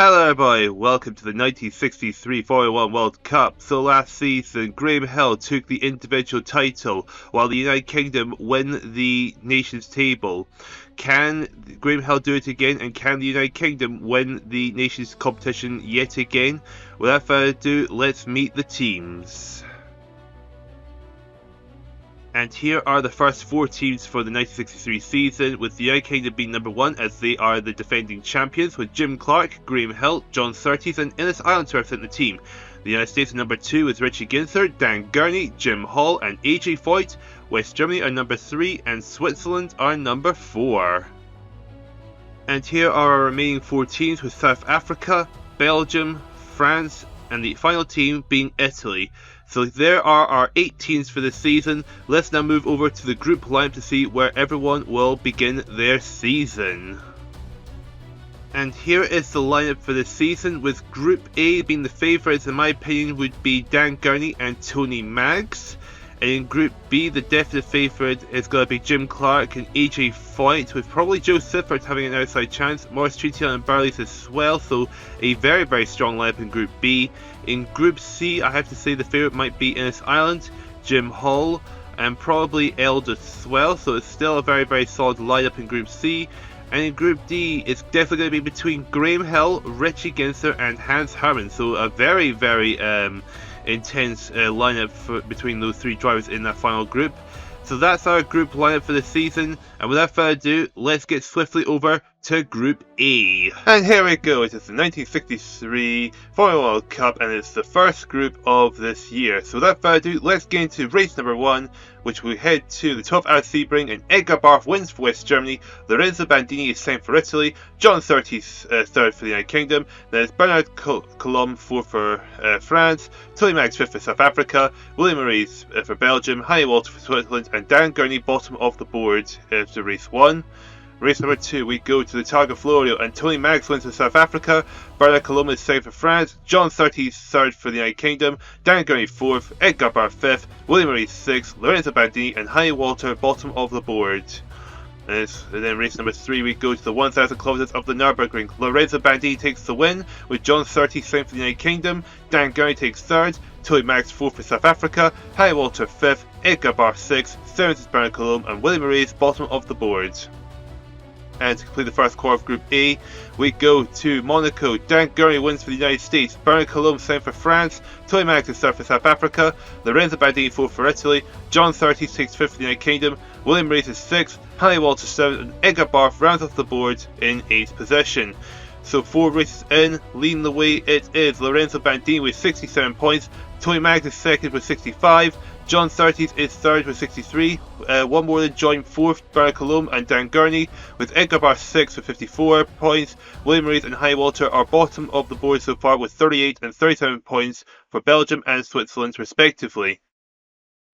Hello everybody, welcome to the 1963 Formula 1 World Cup. So last season, Graham Hill took the individual title while the United Kingdom win the Nations table. Can Graham Hill do it again, and can the United Kingdom win the Nations competition yet again? Without further ado, let's meet the teams. And here are the first four teams for the 1963 season, with the United Kingdom being number one as they are the defending champions, with Jim Clark, Graham Hill, John Surtees and Ellis Island to represent the team. The United States are number two with Richie Ginther, Dan Gurney, Jim Hall and AJ Foyt. West Germany are number three and Switzerland are number four. And here are our remaining four teams, with South Africa, Belgium, France and the final team being Italy. So there are our 8 teams for this season. Let's now move over to the group lineup to see where everyone will begin their season. And here is the lineup for this season, with Group A being the favourites in my opinion would be Dan Gurney and Tony Maggs. And in Group B, the definite favourite is going to be Jim Clark and AJ Foyt, with probably Joe Siffert having an outside chance, Maurice Trétille and Barley's as well, so a very strong lineup in Group B. In Group C, I have to say the favourite might be Ellis Island, Jim Hall, and probably Elders as well, so it's still a very solid lineup in Group C. And in Group D, it's definitely going to be between Graham Hill, Richie Ginther and Hans Hermann, so a very intense lineup between those three drivers in that final group. So that's our group lineup for the season, and without further ado, let's get swiftly over to Group A. And here we go, it is the 1963 Formula World Cup, and it's the first group of this year. So without further ado, let's get into race number 1, which we head to the 12th hour Sebring, and Edgar Barth wins for West Germany, Lorenzo Bandini is second for Italy, John Surtees third for the United Kingdom, then it's Bernard Colomb fourth for France, Tony Maggs fifth for South Africa, William Maurice for Belgium, Hanny Walter for Switzerland, and Dan Gurney bottom of the board after race 1. Race number 2, we go to the Targa Florio, and Tony Maggs wins for South Africa, Bernard Colomb is second for France, John Surtees third for the United Kingdom, Dan Gurney fourth, Edgar Barth fifth, William Maurice sixth, Lorenzo Bandini and Hanny Walter bottom of the board. And then race number 3, we go to the 1,000 kilometers of the Nürburgring. Lorenzo Bandini takes the win, with John Surtees second for the United Kingdom, Dan Gurney takes third, Tony Maggs fourth for South Africa, Hanny Walter fifth, Edgar Barth sixth, seventh is Bernard Colomb and William Maurice bottom of the board. And to complete the first quarter of Group A, we go to Monaco. Dan Gurney wins for the United States, Bernard Colomb second for France, Tony Maggs is third for South Africa, Lorenzo Bandini fourth for Italy, John Surtees takes fifth for the United Kingdom, William Maurice is sixth, Hanny Walter seventh, and Edgar Barth rounds off the board in 8th position. So 4 races in, leading the way it is Lorenzo Bandini with 67 points, Tony Maggs is second with 65, John Surtees is third with 63, one more than joint fourth, Bernard Colomb and Dan Gurney, with Edgar Barth sixth with 54 points. William Maurice and Hanny Walter are bottom of the board so far with 38 and 37 points for Belgium and Switzerland respectively.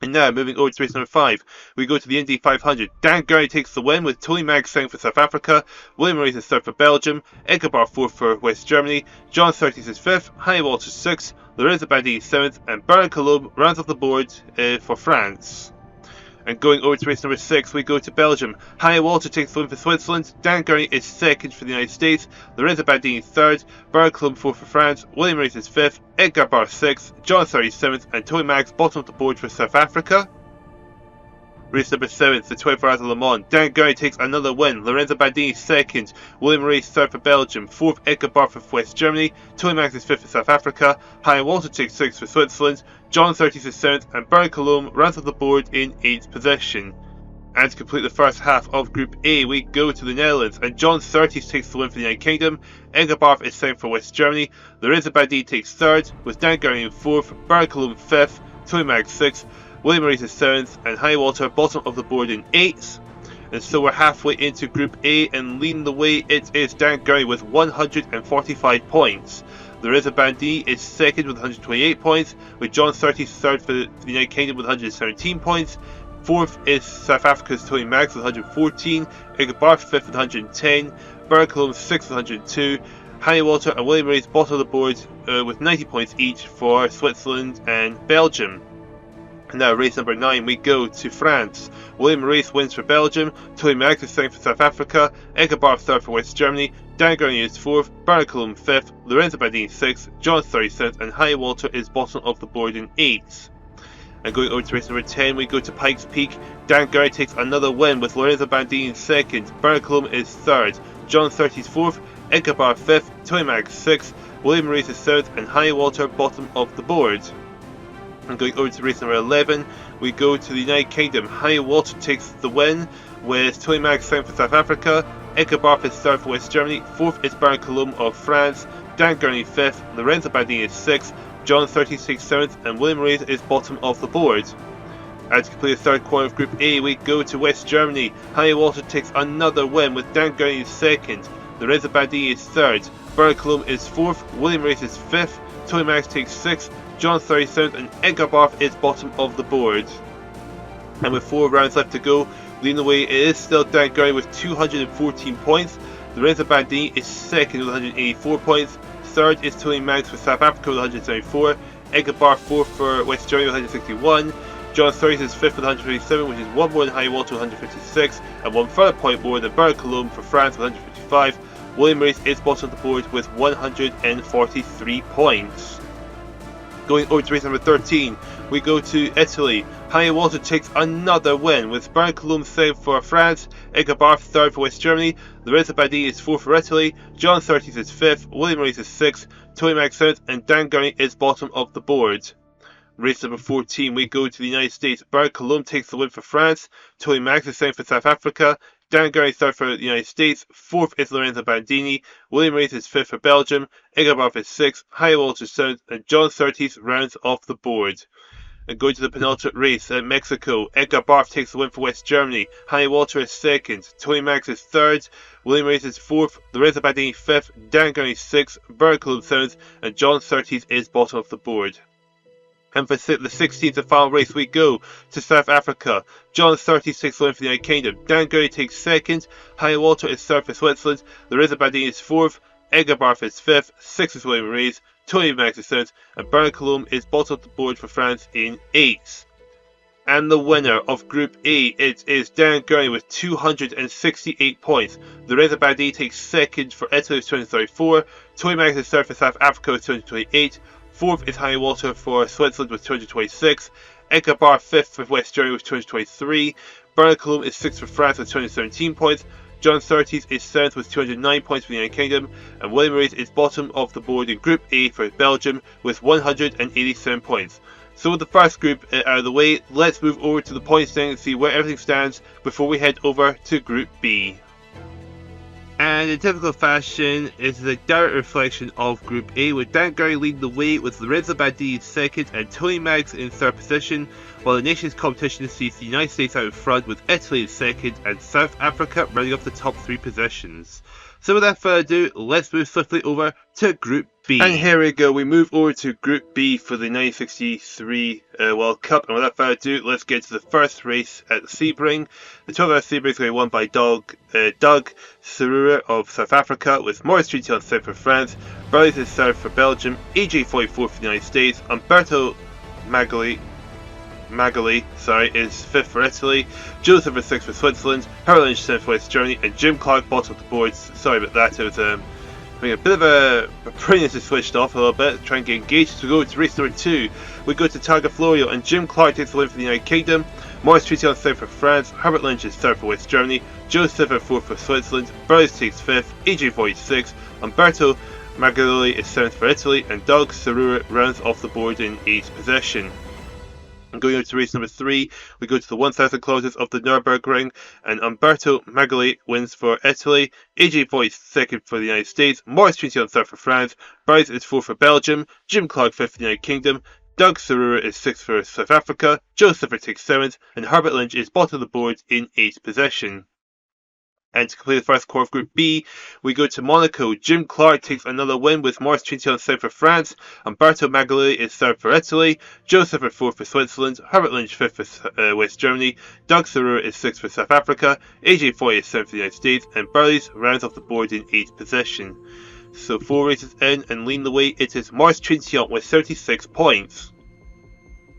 And now, moving over to race number 5, we go to the Indy 500. Dan Gurney takes the win, with Tony Maggs second for South Africa, William Maurice is third for Belgium, Edgar Barth fourth for West Germany, John Surtees is fifth, Hanny Walter sixth, Lorenzo Bandini seventh, and Bernard Colomb rounds off the board for France. And going over to race number 6, we go to Belgium. Hanny Walter takes the win for Switzerland, Dan Gurney is second for the United States, Lorenzo Bandini third, Bernard Colomb fourth for France, William Maurice is fifth, Edgar Barth sixth, John Surtees seventh, and Tony Maggs bottom of the board for South Africa. Race number 7, the 24 Hours of Le Mans. Dan Gurney takes another win, Lorenzo Bandini second, William Maurice third for Belgium, fourth Edgar Barth for West Germany, Tony Maggs is fifth for South Africa, Hanny Walter takes sixth for Switzerland, John Surtees is seventh, and Bernard Colomb rounds off the board in 8th position. And to complete the first half of Group A, we go to the Netherlands, and John Surtees takes the win for the United Kingdom, Edgar Barth is second for West Germany, Lorenzo Bandini takes third, with Dan Gurney in fourth, Bernard Colomb fifth, Tony Maggs sixth, William Maurice is 7th, and Hanny Walter bottom of the board in 8th. And so we're halfway into Group A, and leading the way it is Dan Gurney with 145 points. Lorenzo Bandini is second with 128 points, with John Surtees third for the United Kingdom with 117 points. Fourth is South Africa's Tony Maggs with 114, Edgar Barth fifth with 110, Bernard Colomb sixth with 102, Hanny Walter and William Maurice bottom of the board with 90 points each for Switzerland and Belgium. Now, race number 9, we go to France. William Race wins for Belgium, Tony Max is 2nd for South Africa, Egebar 3rd for West Germany, Dan Gurney is 4th, Bernard Coulomb 5th, Lorenzo Bandini 6th, John 37th, and Harry Walter is bottom of the board in 8th. And going over to race number 10, we go to Pikes Peak. Dan Gurney takes another win with Lorenzo Bandini 2nd, Bernard Coulomb is 3rd, John 30 is 4th, Egebar 5th, Tony Max 6th, William Race is 3rd, and Harry Walter bottom of the board. And going over to race number 11, we go to the United Kingdom. Harry Walter takes the win with Tony Max 2nd for South Africa, Egebar is 3rd for West Germany, 4th is Bernard Coulomb of France, Dan Gurney 5th, Lorenzo Bandini is 6th, John 36 7th, and William Race is bottom of the board. And to complete the third quarter of Group A, we go to West Germany. Harry Walter takes another win with Dan Gurney 2nd, Lorenzo Bandini is 3rd, Bernard Coulomb is 4th, William Race is 5th, Tony Max takes 6th, John 37th, and Egebar is bottom of the board. And with 4 rounds left to go, leading the way it is still Dan Gurney with 214 points, Lorenzo Bandini is 2nd with 184 points, 3rd is Tony Max for South Africa with 174, Egebar 4th for West Germany with 161, John 30 is 5th with 157, which is 1 more than Harry Walter with 156, and 1 further point more than Bernard Coulomb for France with 155. William Race is bottom of the board with 143 points. Going over to race number 13, we go to Italy. Harry Walter takes another win with Bernard Coulomb 2nd for France, Egebar 3rd for West Germany, Lorenzo Bandini is 4th for Italy, John 30 is 5th, William Race is 6th, Tony Max 7th, and Dan Gurney is bottom of the board. Race number 14, we go to the United States. Bernard Coulomb takes the win for France, Tony Max is 2nd for South Africa, Dan Gurney 3rd for the United States, 4th is Lorenzo Bandini, William Race is 5th for Belgium, Egebar is 6th, Harry Walter 7th, and John 30th rounds off the board. And going to the penultimate race at Mexico, Egebar takes the win for West Germany, Harry Walter is 2nd, Tony Max is 3rd, William Race is 4th, Lorenzo Bandini 5th, Dan Gurney 6th, Bernard Coulomb 7th, and John 30th is bottom of the board. And for the 16th and final race, we go to South Africa. John 36th win for the United Kingdom. Dan Gurney takes 2nd. Harry Walter is 3rd for Switzerland. Lorenzo Bandini is 4th. Egebar is 5th. 6th is William Race. Tony Max is 7th. And Bernard Coulomb is bottom of the board for France in 8th. And the winner of Group A, it is Dan Gurney with 268 points. Lorenzo Bandini takes 2nd for Italy with 234. Tony Max is 3rd for South Africa with 228. 4th is Harry Walter for Switzerland with 226, Egebar 5th for West Germany with 223, Bernard Coulomb is 6th for France with 217 points, John 30th is 7th with 209 points for the United Kingdom, and William Race is bottom of the board in Group A for Belgium with 187 points. So with the first group out of the way, let's move over to the point standing and see where everything stands before we head over to Group B. And in typical fashion, it's a direct reflection of Group A, with Dan Gurney leading the way with Lorenzo Bandini 2nd and Tony Max in 3rd position, while the nation's competition sees the United States out in front with Italy in 2nd and South Africa running up the top 3 positions. So without further ado, let's move swiftly over to Group B. And here we go, we move over to Group B for the 1963 World Cup, and without further ado, let's get to the first race at Sebring. The 12-hour Sebring is going to be won by Doug Serura of South Africa, with Maurice Trintignant 7th for France, Burleys is 3rd for Belgium, AJ 44 for the United States, Umberto Magali is 5th for Italy, Joseph is 6th for Switzerland, Harold Lynch 7th for West Germany, and Jim Clark bottom of the board. Sorry about that, it was having a bit of a brilliance is switched off a little bit, try and get engaged. So we go to race number 2, we go to Targa Florio, and Jim Clark takes the win for the United Kingdom, Maurice Trintignant 3rd for France, Herbert Lynch is 3rd for West Germany, Joseph is 4th for Switzerland, Burleys takes 5th, AJ 46, Umberto Magali is 7th for Italy, and Doug Serura rounds off the board in 8th position. And going on to race number 3, we go to the 1,000 kilometers of the Nürburgring, and Umberto Magali wins for Italy, AJ Foyt is 2nd for the United States, Maurice Trintignant 3rd for France, Burleys is 4th for Belgium, Jim Clark 5th for the United Kingdom, Doug Serura is 6th for South Africa, Joseph takes 7th, and Herbert Lynch is bottom of the board in 8th position. And to complete the first quarter of Group B, we go to Monaco. Jim Clark takes another win with Maurice Trintignant 7th for France, Umberto Magali is 3rd for Italy, Joseph is 4th for Switzerland, Herbert Lynch 5th for West Germany, Doug Serura is 6th for South Africa, AJ Foyt is 7th for the United States, and Burleys rounds off the board in 8th position. So 4 races in, and leading the way it is Maurice Trintignant with 36 points.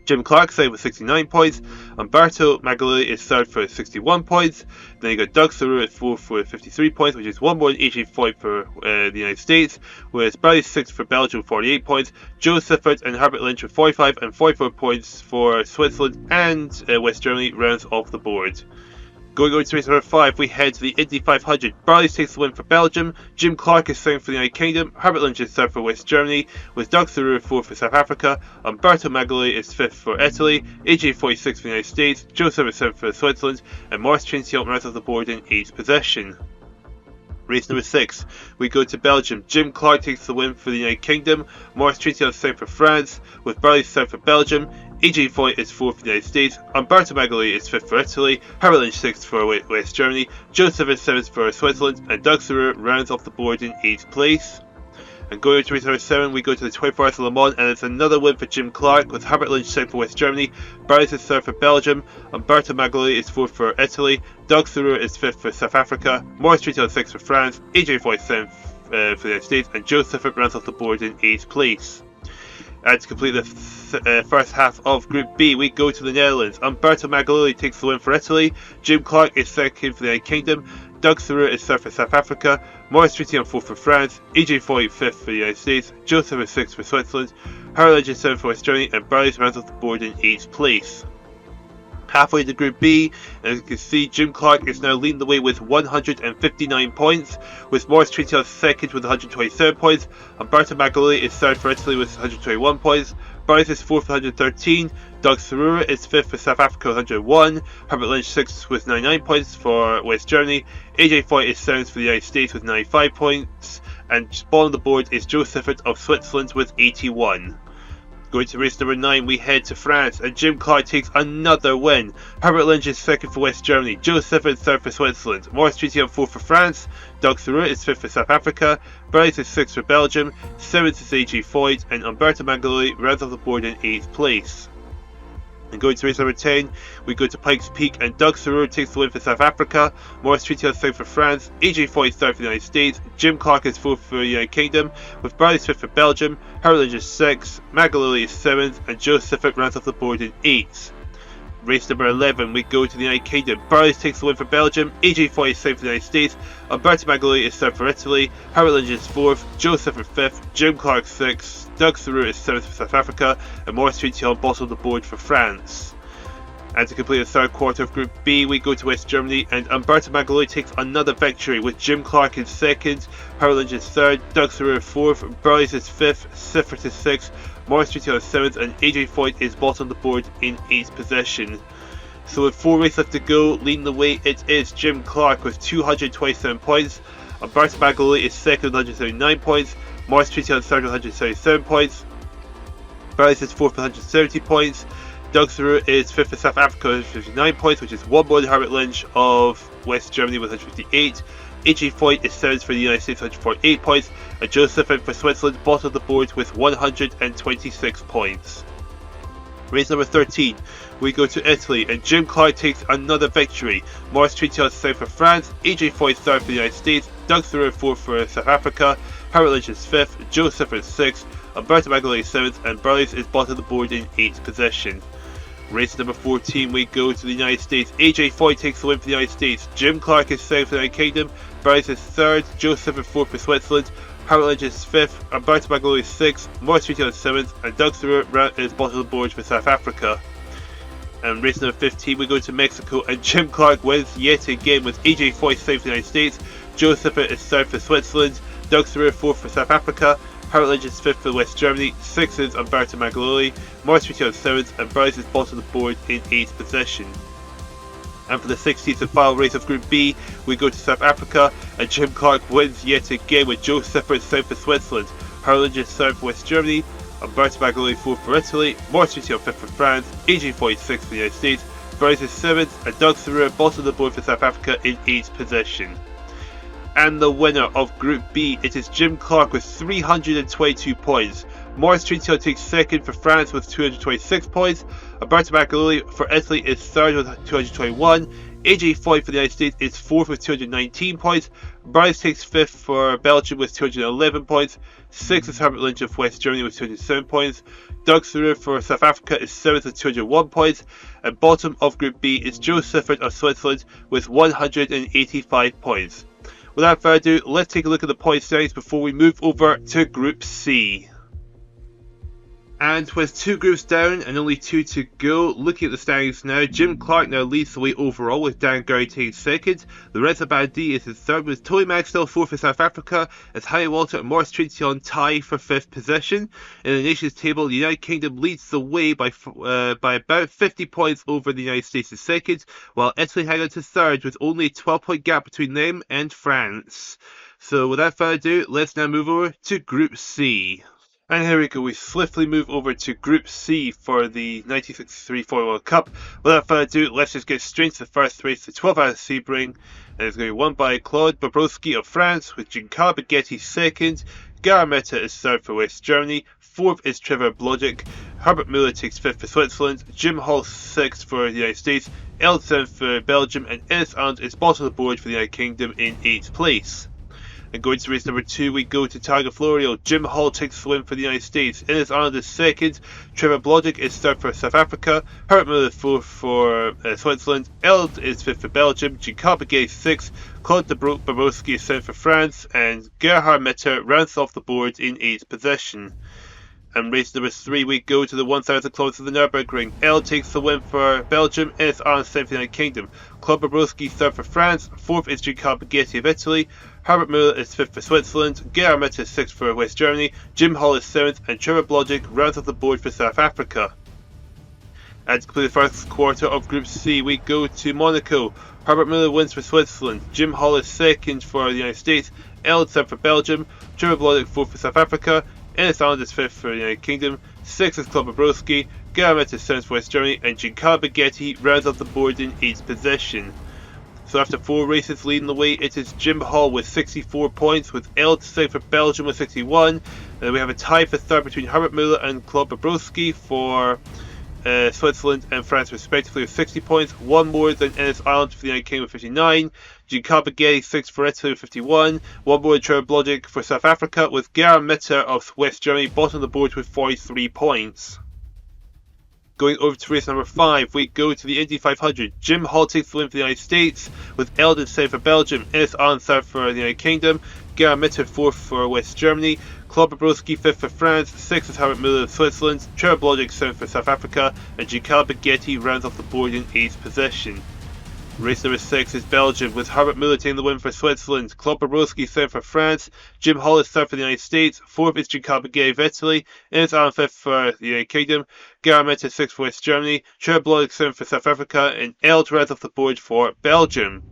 Jim Clark second with 69 points. Umberto Magaluli is third for 61 points. Then you got Doug Thoreau at fourth with 53 points, which is one more than AJ Foyt for the United States. Whereas Bradley sixth for Belgium with 48 points. Joe Siffert and Herbert Lynch with 45 and 44 points for Switzerland, and West Germany rounds off the board. Going over to race number 5, we head to the Indy 500. Barley takes the win for Belgium. Jim Clark is second for the United Kingdom. Herbert Lynch is third for West Germany, with Doug Thoreau fourth for South Africa. Umberto Magaluli is fifth for Italy. AJ Foyt sixth for the United States. Joe Siffert seventh for Switzerland, and Maurice Trintignant rounds off the board in 8th position. Race number 6, we go to Belgium. Jim Clark takes the win for the United Kingdom. Maurice Trintignant is second for France, with Barley third for Belgium. AJ Foyt is fourth for the United States. Umberto Magaluli is fifth for Italy. Herbert Lynch sixth for West Germany. Joe Siffert seventh for Switzerland, and Doug Thoreau rounds off the board in 8th place. And going to race number 7, we go to the 24 Hours of Le Mans, and it's another win for Jim Clark, with Herbert Lynch second for West Germany. Barley is third for Belgium. Umberto Magaluli is fourth for Italy. Doug Thoreau is fifth for South Africa. Maurice Trintignant sixth for France. AJ Foyt seventh for the United States, and Joe Siffert rounds off the board in 8th place. And to complete the first half of Group B, we go to the Netherlands. Umberto Magaluli takes the win for Italy. Jim Clark is second for the United Kingdom. Doug Thoreau is third for South Africa. Maurice Trintignant fourth for France. AJ Foyt fifth for the United States. Joe Siffert sixth for Switzerland. Herbert Lynch is seventh for West Germany, and Barley rounds off the board in 8th place. Halfway to Group B, as you can see, Jim Clark is now leading the way with 159 points, with Maurice Trintignant second with 127 points. Umberto Magaluli is third for Italy with 121 points. Barley is fourth with 113. Doug Thoreau is fifth for South Africa with 101. Herbert Lynch sixth with 99 points for West Germany. AJ Foyt is seventh for the United States with 95 points. And bottom of the board is Joe Siffert of Switzerland with 81. Going to race number 9, we head to France, and Jim Clark takes another win. Herbert Lynch is second for West Germany. Joe Siffert third for Switzerland. Maurice Trintignant fourth for France. Doug Thoreau is fifth for South Africa. Barley is sixth for Belgium. Seventh is AJ Foyt, and Umberto Magaluli rounds off the board in 8th place. And going to race number 10, we go to Pikes Peak, and Doug Thoreau takes the win for South Africa. Maurice Trintignant second for France. AJ Foyt third for the United States. Jim Clark is fourth for the United Kingdom, with Barley fifth for Belgium. Herbert Lynch is sixth. Magaluli is seventh, and Joe Siffert rounds off the board in 8th. Race number 11, we go to the United Kingdom. Barley takes the win for Belgium. AJ Foyt is second for the United States. Umberto Magaluli is third for Italy. Herbert Lynch is fourth. Joe Siffert fifth. Jim Clark sixth. Doug Thoreau is seventh for South Africa, and Maurice Trintignant bottom of the board for France. And to complete the third quarter of Group B, we go to West Germany, and Umberto Magaluli takes another victory, with Jim Clark in second, Herbert Lynch is third, Doug Thoreau fourth, Barley is fifth, Siffert is sixth, Maurice Trintignant is seventh, and AJ Foyt is bottom of the board in 8th position. So with 4 races left to go, leading the way it is Jim Clark with 227 points. Umberto Magaluli is second with 179 points. Maurice Trintignant is third with 177 points. Barley is fourth with 170 points. Doug Thoreau is fifth for South Africa with 59 points, which is one more than Herbert Lynch of West Germany with 158. AJ Foyt is seventh for the United States with 148 points, and Joe Siffert for Switzerland bottom of the board with 126 points. Race number 13, we go to Italy, and Jim Clark takes another victory. Maurice Trintignant is second for France, AJ Foyt third for the United States, Doug Thoreau fourth for South Africa, Herbert Lynch is fifth, Joe Siffert is sixth, Umberto Magaluli is seventh, and Barley is bottom of the board in 8th position. Race number 14, we go to the United States. AJ Foyt takes the win for the United States. Jim Clark is second for the United Kingdom. Barley is third. Joe Siffert fourth for Switzerland. Herbert Lynch is fifth. Umberto Magaluli is sixth. Maurice Trintignant is seventh. And Doug Thoreau is bottom of the board for South Africa. And race number 15, we go to Mexico, and Jim Clark wins yet again, with AJ Foyt second for the United States. Joe Siffert is third for Switzerland. Doug Thoreau fourth for South Africa. Herbert Lynch is fifth for West Germany, sixth is Umberto Magaluli, Maurice Trintignant is seventh, and Barley is bottom of the board in 8th position. And for the 16th and final race of Group B, we go to South Africa, and Jim Clark wins yet again, with Joe Siffert seventh for Switzerland, Herbert Lynch is third for West Germany, Umberto Magaluli fourth for Italy, Maurice Trintignant fifth for France, AJ Foyt sixth for the United States, Barley is seventh, and Doug Thoreau bottom of the board for South Africa in 8th position. And the winner of Group B, it is Jim Clark with 322 points. Maurice Trintignant takes second for France with 226 points. Umberto Magaluli for Italy is third with 221. AJ Foyt for the United States is fourth with 219 points. Bryce takes 5th for Belgium with 211 points. 6th is Herbert Lynch of West Germany with 207 points. Doug Thurer for South Africa is 7th with 201 points. And bottom of Group B is Joe Siffert of Switzerland with 185 points. Without further ado, let's take a look at the point standings before we move over to Group C. And with 2 groups down and only 2 to go, looking at the standings now, Jim Clark now leads the way overall with Dan Gowrie taking 2nd. Lorenzo Bandi is in 3rd with Tony Maxwell 4th for South Africa, as Harry Walter and Maurice Trintignant tie for 5th position. In the Nations table, the United Kingdom leads the way by about 50 points over the United States in 2nd, while Italy hang on to 3rd with only a 12-point gap between them and France. So without further ado, let's now move over to Group C. And here we go, we swiftly move over to Group C for the 1963 Formula World Cup. Without further ado, let's just get straight to the first race, the 12 hour Sebring. And it's going to be won by Claude Bobrovsky of France, with Giancarlo Baghetti 2nd. Gerhard Meta is 3rd for West Germany. 4th is Trevor Blodgett. Herbert Muller takes 5th for Switzerland. Jim Hall 6th for the United States. Eld 7th for Belgium. And Ennis Arndt is bottom of the board for the United Kingdom in 8th place. And going to race number 2, we go to Targa Florio. Jim Hall takes the win for the United States. Ennis Arndt is 2nd. Trevor Blodgett is 3rd for South Africa. Herbert Muller 4th for Switzerland. Eld is 5th for Belgium. Giancarlo Baghetti 6th. Claude Bobrovsky is 7th for France. And Gerhard Meta rounds off the board in 8th position. And race number 3, we go to the 1,000 kilometers of the Nürburgring. Eld takes the win for Belgium. Ennis Arndt 7th for the United Kingdom. Claude Bobrovsky 3rd for France. 4th is Giancarlo Baghetti of Italy. Herbert Muller is 5th for Switzerland. Gerhard Meta is 6th for West Germany. Jim Hall is 7th. And Trevor Blodgett rounds off the board for South Africa. And to complete the first quarter of Group C, we go to Monaco. Herbert Muller wins for Switzerland. Jim Hall is 2nd for the United States. Eld 7th for Belgium. Trevor Blodgett 4th for South Africa. Ennis Arndt is 5th for the United Kingdom. 6th is Claude Bobrovsky. Gerhard Meta is 7th for West Germany. And Giancarlo Baghetti rounds off the board in 8th position. So after 4 races leading the way, it is Jim Hall with 64 points, with Eld 2nd for Belgium with 61. We have a tie for 3rd between Herbert Muller and Claude Bobrovsky for Switzerland and France respectively with 60 points, 1 more than Ennis Arndt for the United Kingdom with 59. Giancarlo Baghetti 6th for Italy with 51, 1 more than Trevor Blodgett for South Africa, with Gerhard Meta of West Germany bottom of the board with 43 points. Going over to race number 5, we go to the Indy 500. Jim Hall takes the win for the United States, with Eldon 2nd for Belgium, Ennis Arndt 3rd for the United Kingdom, Gerhard Meta 4th for West Germany, Claude Bobrovsky 5th for France, 6th is Herbert Muller of Switzerland, Trevor Blodgett 7th for South Africa, and Giancarlo Baghetti rounds off the board in 8th position. Race number 6 is Belgium, with Herbert Muller taking the win for Switzerland, Claude Bobrovsky 7th for France, Jim Hall is 3rd for the United States, 4th is Giancarlo Baghetti of Italy, Ennis Arndt 5th for the United Kingdom, Gerhard Meta 6th for West Germany, Trevor Blodgett 7th for South Africa, and Eld rounds off the board for Belgium.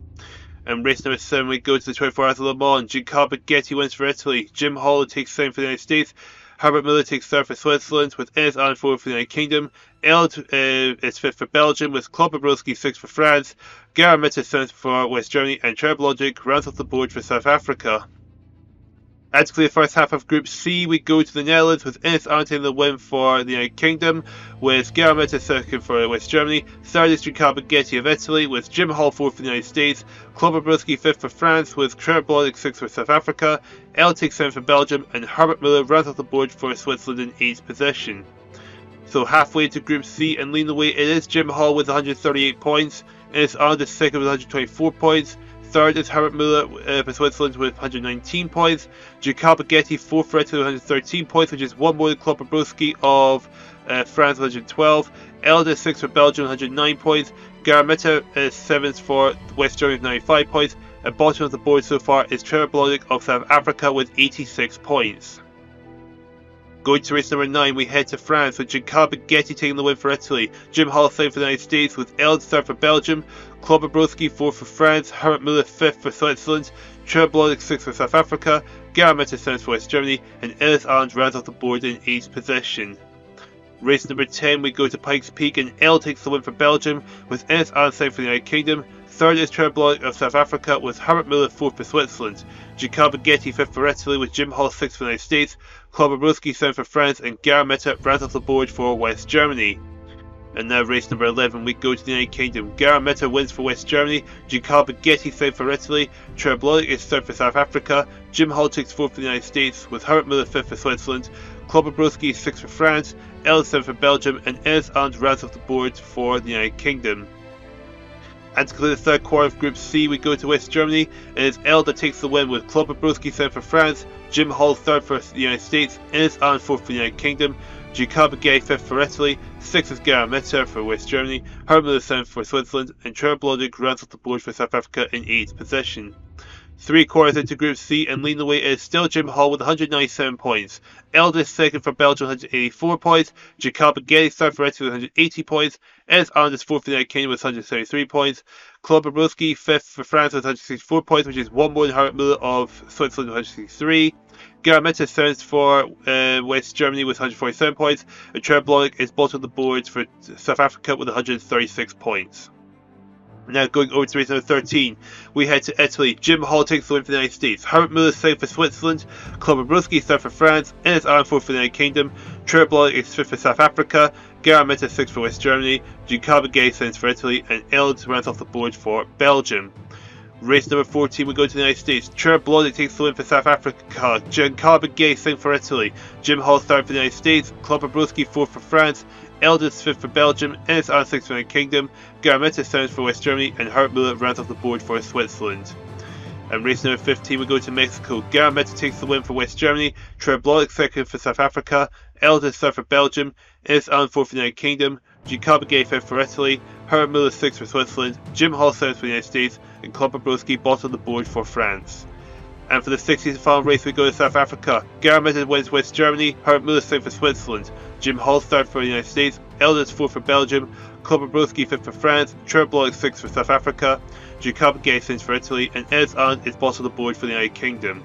And race number 7, we go to the 24 Hours of Le Mans. Giancarlo Baghetti wins for Italy, Jim Hall takes 2nd for the United States, Herbert Muller takes 3rd for Switzerland, with Ennis Arndt 4th for the United Kingdom. Eld is 5th for Belgium, with Claude Bobrovsky 6th for France. Gerhard Meta 7th for West Germany, and Trevor Blodgett rounds off the board for South Africa. And to clear the first half of Group C, we go to the Netherlands, with Ennis Arndt taking the win for the United Kingdom, with Gerhard Meta 2nd for West Germany. 3rd is Giancarlo Baghetti of Italy, with Jim Hall 4th for the United States. Claude Bobrovsky 5th for France, with Trevor Blodgett 6th for South Africa. Eld takes 7th for Belgium, and Herbert Muller rounds off the board for Switzerland in 8th position. So halfway to Group C and leading the way, it is Jim Hall with 138 points. Ennis Arndt is 2nd with 124 points. 3rd is Herbert Muller for Switzerland with 119 points. Giancarlo Baghetti 4th for Italy with 113 points, which is 1 more than Claude Bobrovsky of France with 112. Eld is 6th for Belgium with 109 points. Gerhard Meta is 7th for West Germany with 95 points. At bottom of the board so far is Trevor Blodgett of South Africa with 86 points. Going to race number 9, we head to France, with Giancarlo Baghetti taking the win for Italy, Jim Hall 2nd for the United States, with Eld 3rd for Belgium, Claude Bobrovsky 4th for France, Herbert Muller 5th for Switzerland, Trevor Blodgett 6th for South Africa, Gerhard Meta 7th for West Germany, and Ennis Arndt rounds off the board in 8th position. Race number 10, we go to Pikes Peak, and Eld takes the win for Belgium, with Ennis Arndt 2nd for the United Kingdom. 3rd is Trevor Blodgett of South Africa, with Herbert Muller 4th for Switzerland. Giancarlo Baghetti 5th for Italy, with Jim Hall 6th for the United States. Claude Bobrovsky 7th for France, and Gerhard Meta rounds off the board for West Germany. And now race number 11, we go to the United Kingdom. Gara Meta wins for West Germany, Giancarlo Baghetti third for Italy, Trebolevic is third for South Africa, Jim Hall takes fourth for the United States, with Herbert Miller fifth for Switzerland, Klobabrowski is sixth for France, Eld seventh for Belgium, and Ines Arndt rounds off the board for the United Kingdom. And to clear the third quarter of Group C, we go to West Germany, and it's Eld that takes the win with Klobabrowski seventh for France, Jim Hall third for the United States, Ines Arndt fourth for the United Kingdom, Giancarlo Baghetti fifth for Italy, sixth is Gara Meta for West Germany, Herbert Miller seventh for Switzerland, and Trebolevic rounds off the board for South Africa in 8th position. 3 quarters into Group C, and leading the way is still Jim Hall with 197 points. Eld is second for Belgium with 184 points. Giancarlo Baghetti third for Italy with 180 points. Ines Arndt is fourth for the United Kingdom with 173 points. Klobabrowski fifth for France with 164 points, which is one more than Herbert Miller of Switzerland with 163. Gara Meta seventh for West Germany with 147 points. And Trebolevic is bottom of the board for South Africa with 136 points. Now going over to race number 13, we head to Italy. Jim Hall takes the win for the United States. Herbert Miller second for Switzerland. Klobabrowski third for France. Ines Arndt fourth for the United Kingdom. Trebolevic is fifth for South Africa. Gara Meta sixth for West Germany. Giancarlo Baghetti seventh for Italy, and Eld rounds off the board for Belgium. Race number 14, we go to the United States. Trebolevic takes the win for South Africa. Giancarlo Baghetti second for Italy. Jim Hall third for the United States. Klobabrowski fourth for France. Eld is fifth for Belgium, Ines Arndt sixth for the United Kingdom, Gara Meta seventh for West Germany, and Herbert Miller rounds off the board for Switzerland. And race number 15, we go to Mexico. Gara Meta takes the win for West Germany, Trebolevic second for South Africa, Eld is third for Belgium, Ines Arndt fourth for the United Kingdom, Giancarlo Baghetti fifth for Italy, Herbert Miller sixth for Switzerland, Jim Hall seventh for the United States, and Klobabrowski bottom of the board for France. And for the 16th and final race, we go to South Africa. Gara Meta wins West Germany, Herbert Miller second for Switzerland, Jim Hall third for the United States, Eld is fourth for Belgium, Klobabrowski fifth for France, Trebolevic sixth for South Africa, Giancarlo Baghetti seventh for Italy, and Ines Arndt is bottom of the board for the United Kingdom.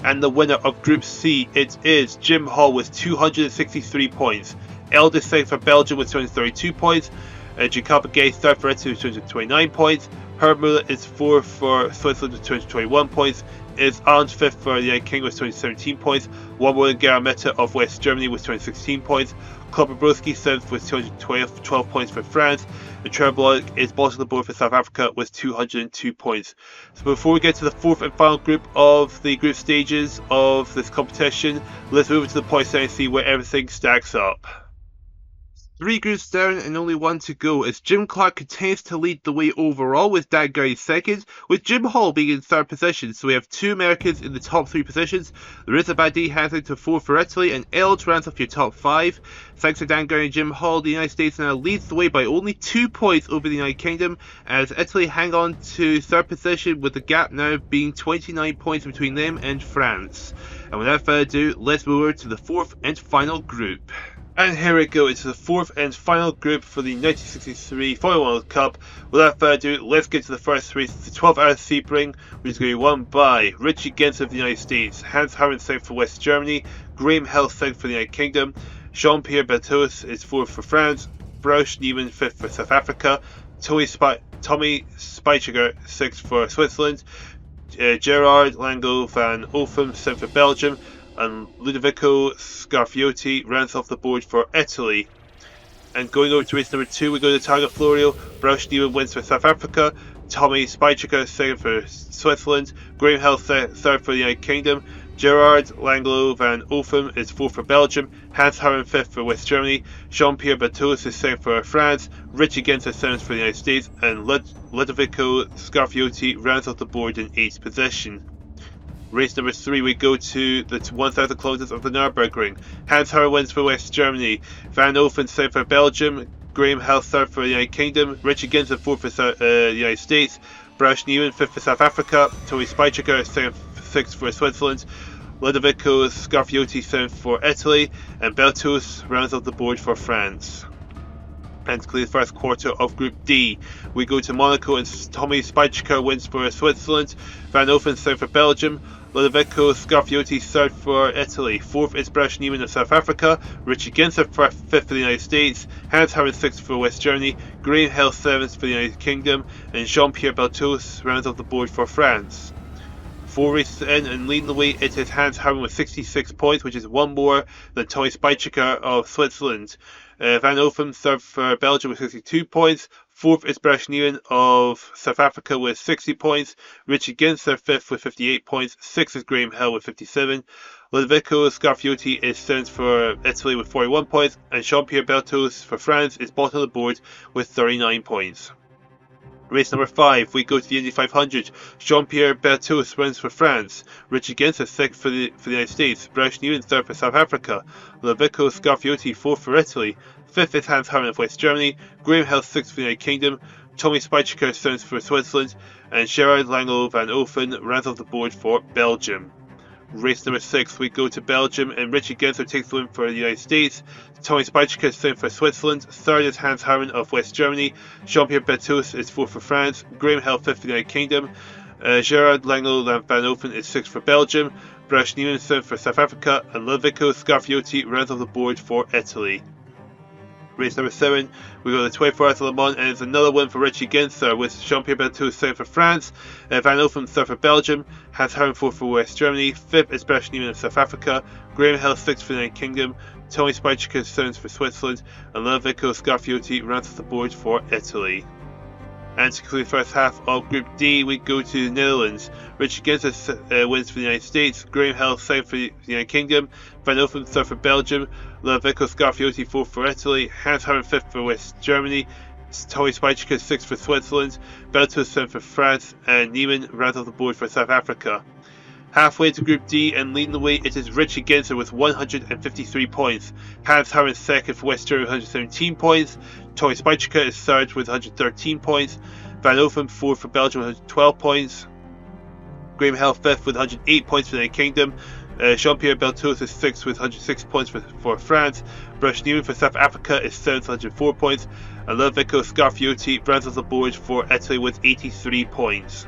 And the winner of Group C, it is Jim Hall with 263 points. Eld is second for Belgium with 232 points, Giancarlo Baghetti third for Italy with 229 points, Herbert Miller is fourth for Switzerland with 221 points, Ines Arndt fifth for the United Kingdom with 217 points, one more than Gara Meta of West Germany with 216 points, Klobabrowski seventh with 212 points for France, and Trebolevic is bottom of the board for South Africa with 202 points. So before we get to the fourth and final group of the group stages of this competition, let's move to the points and see where everything stacks up. 3 groups down and only 1 to go as Jim Clark continues to lead the way overall with Dan Gurney second, with Jim Hall being in third position. So we have 2 Americans in the top 3 positions. Larissa Badie handing to 4 for Italy, and Eld rounds off your top 5. Thanks to Dan Gurney and Jim Hall, the United States now leads the way by only 2 points over the United Kingdom, as Italy hang on to third position with the gap now being 29 points between them and France. And without further ado, let's move over to the fourth and final group. And here we go, it's the fourth and final group for the 1963 Formula 1 World Cup. Without further ado, let's get to the first race, the 12-hour Sebring, which is going to be won by Richie Gens of the United States, Hans Harman second for West Germany, Graham Hill second for the United Kingdom, Jean-Pierre Berthaud is fourth for France, Broush Neiman fifth for South Africa, Tommy Spijker sixth for Switzerland, Gerard Lango van Olphem seventh for Belgium, and Ludovico Scarfiotti rounds off the board for Italy. And going over to race number 2, we go to Targa Florio. Broush Neiman wins for South Africa, Tommy Spijker second for Switzerland, Graham Hill third for the United Kingdom, Gerard Langlo van Olphem is fourth for Belgium, Hans Harman fifth for West Germany, Jean-Pierre Berthaud is second for France, Richie Gens is seventh for the United States, and Ludovico Scarfiotti rounds off the board in 8th position. Race number 3, we go to the 1,000 kilometers of the Nürburgring. Hans Harman wins for West Germany, Van Olphen second for Belgium, Graham Hill third for the United Kingdom, Richie Gens fourth for the United States, Broush Neiman fifth for South Africa, Tommy Spijker sixth for Switzerland, Ludovico Scarfiotti seventh for Italy, and Berthaud rounds off the board for France. And to clear the first quarter of Group D, we go to Monaco and Tommy Spijker wins for Switzerland, Van Olphen third for Belgium, Ludovico Scarfiotti third for Italy, fourth is Broush Neiman of South Africa, Richie Gens fifth for the United States, Hans Harman sixth for West Germany, Graham Hill seventh for the United Kingdom, and Jean-Pierre Berthaud rounds off the board for France. 4 races in and leading the way, it is Hans Harman with 66 points, which is one more than Tommy Spijker of Switzerland. Van Ofen third for Belgium with 62 points. Fourth is Brashnian of South Africa with 60 points. Richie Ginter fifth with 58 points. Sixth is Graham Hill with 57. Ludovico Scarfiotti is seventh for Italy with 41 points. And Jean-Pierre Berthoz for France is bottom of the board with 39 points. Race number 5, we go to the Indy 500. Jean-Pierre Berthoz wins for France. Richie Ginter sixth for the United States. Brashnian third for South Africa. Ludovico Scarfiotti fourth for Italy. Fifth is Hans Harren of West Germany. Graham Hill sixth for the United Kingdom. Tommy Spijker seventh for Switzerland. And Gerard Langlo van Ofen rounds off the board for Belgium. Race number 6, we go to Belgium, and Richie Ginter takes the win for the United States. Tommy Spijker is second for Switzerland. Third is Hans Harren of West Germany. Jean-Pierre Berthoz is fourth for France. Graham Hill fifth for the United Kingdom. Gerard Langlo van Ofen is sixth for Belgium. Brashnian seventh for South Africa. And Ludovico Scarfiotti rounds off the board for Italy. Race number 7, we go to the 24 Hours of Le Mans, and it's another win for Richie Ginter with Jean-Pierre Berthoz second for France, Van Ofen third for Belgium, Hans Harren fourth for West Germany, fifth is Brashnian of South Africa, Graham Hill sixth for the United Kingdom, Tommy Spijker seventh for Switzerland, and Ludovico Scarfiotti rounds off the board for Italy. And to conclude the first half of Group D, we go to the Netherlands. Richie Ginter wins for the United States, Graham Hill second for the United Kingdom, Van Ofen third for Belgium, Ludovico Scarfiotti fourth for Italy, Hans Harren fifth for West Germany, Tommy Spijker sixth for Switzerland, Berthoz seventh for France, and Neiman rounds off the board for South Africa. Halfway to Group D and leading the way, it is Richie Ginter with 153 points. Hans Harren second for West Germany with 117 points. Tommy Spijker is third with 113 points. Van Ofen fourth for Belgium with 112 points. Graham Hill fifth with 108 points for the United Kingdom. Jean-Pierre Berthoz is sixth with 106 points for France. Brashnian for South Africa is seventh with 104 points. And Ludovico Scarfiotti rounds off the board for Italy with 83 points.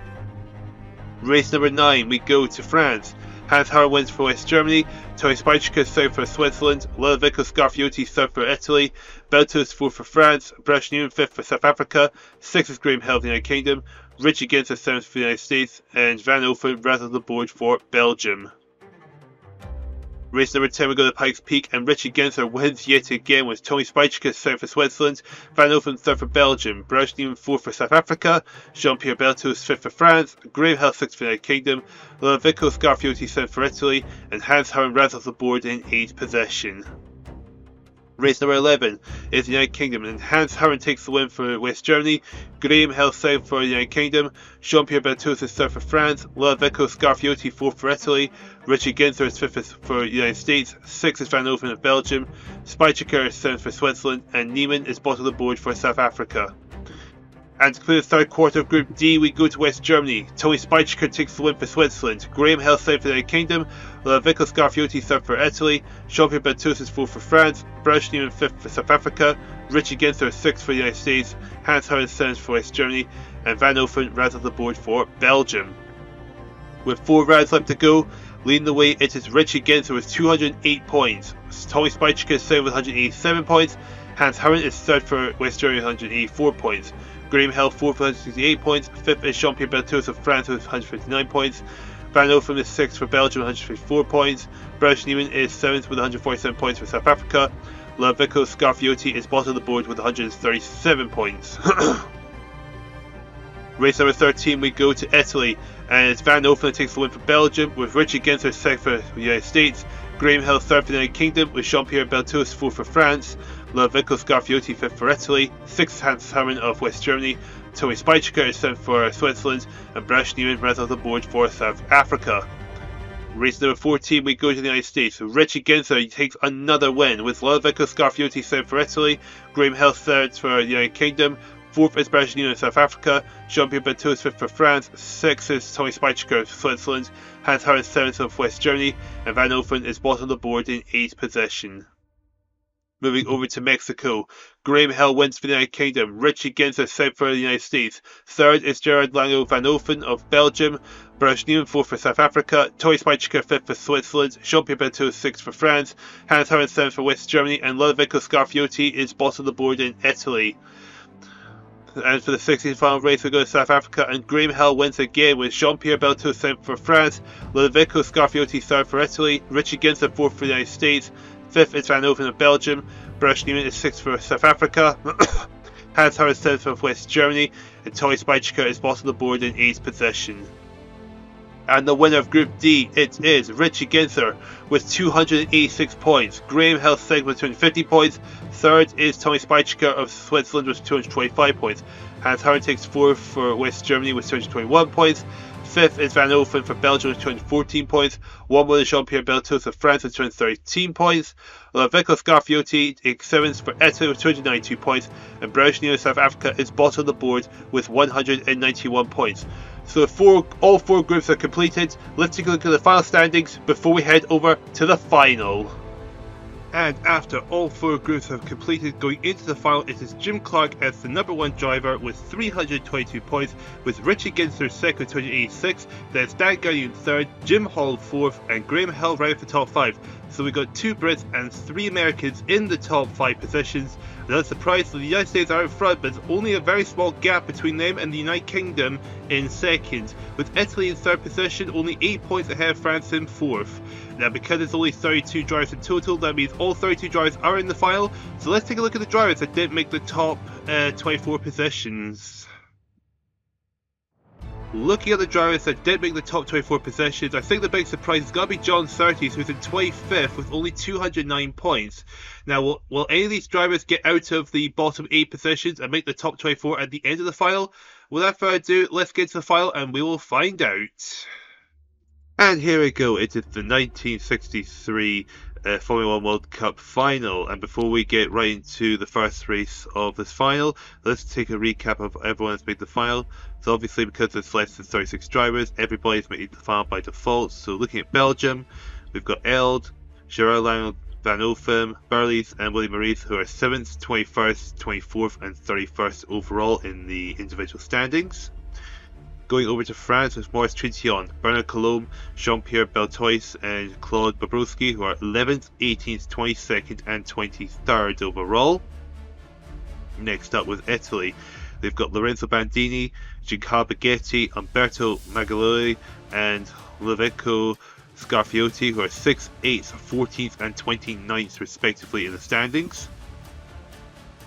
Race number 9, we go to France. Hans Harren wins for West Germany. Tommy Spijker third for Switzerland. Ludovico Scarfiotti third for Italy. Berthoz fourth for France. Brashnian fifth for South Africa. Sixth is Graham Hill of the United Kingdom. Richie Ginter seventh for the United States. And Van Ofen rounds off the board for Belgium. Race number 10, we go to Pikes Peak, and Richie Ginter wins yet again with Tommy Spijker second for Switzerland, Van Ofen third for Belgium, Brashnian fourth for South Africa, Jean-Pierre Berthoz fifth for France, Graham Hill sixth for the United Kingdom, Ludovico Scarfiotti seventh for Italy, and Hans Harren rounds off the board in 8th position. Race number 11 is the United Kingdom, and Hans Harren takes the win for West Germany, Graham Hill second for the United Kingdom, Jean-Pierre Berthoz is third for France, Ludovico Scarfiotti fourth for Italy, Richie Ginter is fifth for the United States, sixth is Van Ofen of Belgium, Spijker is seventh for Switzerland, and Neiman is bottom of the board for South Africa. And to conclude the third quarter of Group D, we go to West Germany. Tommy Spijker takes the win for Switzerland. Graham Hill second for the United Kingdom. Ludovico Scarfiotti third for Italy. Jean-Pierre Berthoz is fourth for France. Brashnian fifth for South Africa. Richie Ginter is sixth for the United States. Hans Harren seventh for West Germany. And Van Ofen rounds off the board for Belgium. With 4 rounds left to go, leading the way, it is Richie Ginter with 208 points. Tommy Spijker is second with 187 points. Hans Harren is third for West Germany with 184 points. Graham Hill fourth with 168 points. Fifth is Jean-Pierre Berthoz of France with 159 points. Van Ofen is sixth for Belgium with 154 points. Brashnian is seventh with 147 points for South Africa. Ludovico Scarfiotti is bottom of the board with 137 points. Race number 13, we go to Italy, and it's Van Ofen that takes the win for Belgium, with Richie Ginter second for the United States. Graham Hill third for the United Kingdom, with Jean-Pierre Berthoz fourth for France. Ludovico Scarfiotti fifth for Italy, sixth Hans Harren of West Germany, Tommy Spijker is seventh for Switzerland, and Brashnian rounds off the board for South Africa. Race number 14, we go to the United States. Richie Ginter takes another win, with Ludovico Scarfiotti seventh for Italy, Graham Hill third for the United Kingdom, fourth is Brashnian of South Africa, Jean-Pierre Berthoz fifth for France, sixth is Tommy Spijker of Switzerland, Hans Harren seventh of West Germany, and Van Ofen is bottom of the board in 8th position. Moving over to Mexico, Graham Hill wins for the United Kingdom, Richie Ginter second for the United States, third is Gerard Langlo van Ofen of Belgium, Brashnian fourth for South Africa, Tommy Spijker fifth for Switzerland, Jean-Pierre Berthoz sixth for France, Hans Harren seventh for West Germany, and Ludovico Scarfiotti is bottom of the board in Italy. And for the 16th final race, we go to South Africa, and Graham Hill wins again with Jean-Pierre Berthoz seventh for France, Ludovico Scarfiotti third for Italy, Richie Ginter fourth for the United States, fifth is Van Ofen of Belgium, Brush Neiman is 6th for South Africa. Hans Howard 7th for West Germany, and Tommy Spychika is bottom of the board in 8th position. And the winner of Group D, it is Richie Ginther with 286 points. Graham Hill second with 250 points. Third is Tommy Spychika of Switzerland with 225 points. Hans Howard takes 4th for West Germany with 221 points. 5th is Van Ofen for Belgium with 214 points. 1 more is Jean-Pierre Beltos of France with 213 points. Lovico Scarfiotti takes 7th for Italy with 292 points. And Browshney of South Africa is bottom of the board with 191 points. So all four groups are completed. Let's take a look at the final standings before we head over to the final. And after all four groups have completed, going into the final, it is Jim Clark as the number 1 driver with 322 points, with Richie Ginther second with 286, then it's Dan Gurney in third, Jim Hall 4th, and Graham Hill right at the top 5. So we got 2 Brits and 3 Americans in the top 5 positions. Not surprised that the United States are in front, but there's only a very small gap between them and the United Kingdom in second, with Italy in third position, only 8 points ahead of France in 4th. Now, because it's only 32 drivers in total, that means all 32 drivers are in the final. So let's take a look at the drivers that didn't make the top 24 positions. Looking at the drivers that did make the top 24 positions, I think the big surprise is going to be John Surtees, who's in 25th with only 209 points. Now, will any of these drivers get out of the bottom 8 positions and make the top 24 at the end of the final? Without further ado, let's get to the final and we will find out. And here we go, it is the 1963 Formula 1 World Cup final, and before we get right into the first race of this final, let's take a recap of everyone that's made the final. So obviously, because there's less than 36 drivers, everybody's made the final by default. So looking at Belgium, we've got Eld, Gerard Lang, Van Ofen, Burleys and Willie Maurice, who are 7th, 21st, 24th and 31st overall in the individual standings. Going over to France with Maurice Trintignant, Bernard Colombe, Jean-Pierre Beltois and Claude Bobrowski, who are 11th, 18th, 22nd and 23rd overall. Next up with Italy, they've got Lorenzo Bandini, Giancarlo Baghetti, Umberto Magaloli and Lovico Scarfiotti, who are 6th, 8th, 14th and 29th respectively in the standings.